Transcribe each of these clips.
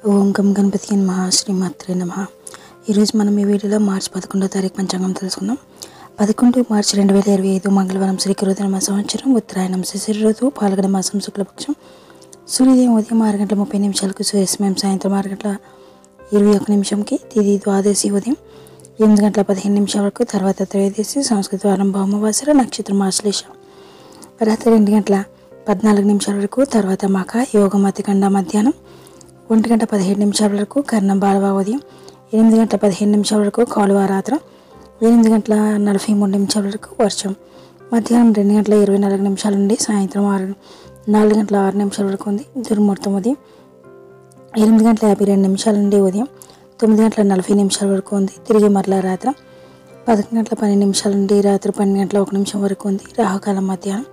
ఓం గం గణపతి నమః శ్రీమాత్రే నమః. ఈరోజు మనం ఈ వీడియోలో మార్చి 11వ తారీఖు పంచాంగం తెలుసుకుందాం. 11 మార్చి 2025 మంగళవారం, శ్రీకృతనామ సంవత్సరం, ఉత్తరాయణం, శిశిర ఋతువు, పాల్గొన మాసం, శుక్లపక్షం. సూర్యోదయం ఉదయం 6 గంటల 30 నిమిషాలకు, సూర్యాస్తమయం సాయంత్రం 6 గంటల 21 నిమిషంకి, తిథి ద్వాదశి ఉదయం 8 గంటల 15 నిమిషాల వరకు, తర్వాత త్రయోదశి, సంస్కృత వారం భౌమవాసర, నక్షత్రం ఆశ్లేష, రాత్రి 2 గంటల 14 నిమిషాల వరకు, తర్వాత మఖ యోగం అతికండ మధ్యాహ్నం 1 గంట 17 నిమిషాల వరకు, కర్ణం బాలవ ఉదయం 8 గంటల 15 నిమిషాల వరకు, కాలువ రాత్రి 8 గంటల 43 నిమిషాల వరకు, వర్షం మధ్యాహ్నం 2 గంటల 24 నిమిషాల నుండి సాయంత్రం 4 గంటల 6 నిమిషాల వరకు ఉంది. దుర్ముహూర్తం ఉదయం 8 గంటల 52 నిమిషాల నుండి ఉదయం 9 గంటల 40 నిమిషాల వరకు ఉంది. తిరిగి మరలా రాత్రి 11 గంటల 12 నిమిషాల నుండి రాత్రి 12 గంటల 1 నిమిషం వరకు ఉంది. రాహుకాలం మధ్యాహ్నం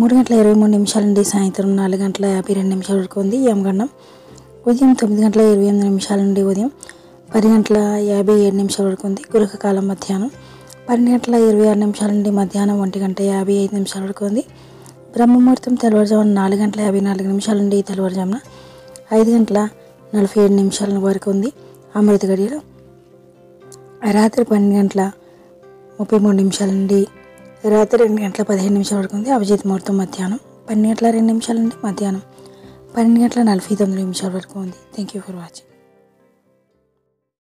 3 గంటల 23 నిమిషాల నుండి సాయంత్రం 4 గంటల 52 నిమిషాల వరకు ఉంది. యమగండం ఉదయం 9 గంటల 28 నిమిషాల నుండి ఉదయం 10 గంటల 57 నిమిషాల వరకు ఉంది. గురకకాలం మధ్యాహ్నం 12 గంటల 26 నిమిషాల నుండి మధ్యాహ్నం 1 గంట 55 నిమిషాల వరకు ఉంది. బ్రహ్మముహూర్తం తెల్లవారుజామున 4 గంటల 54 నిమిషాల నుండి తెల్లవారుజామున 5 గంటల 47 నిమిషాల వరకు ఉంది. అమృత గడియలు రాత్రి 12 గంటల 33 నిమిషాల నుండి రాత్రి 2 గంటల 15 నిమిషాల వరకు ఉంది. అభిజిత్ ముహూర్తం మధ్యాహ్నం 12 గంటల 2 నిమిషాల నుండి మధ్యాహ్నం 12 గంటల 49 నిమిషాల వరకు ఉంది. Thank you for watching.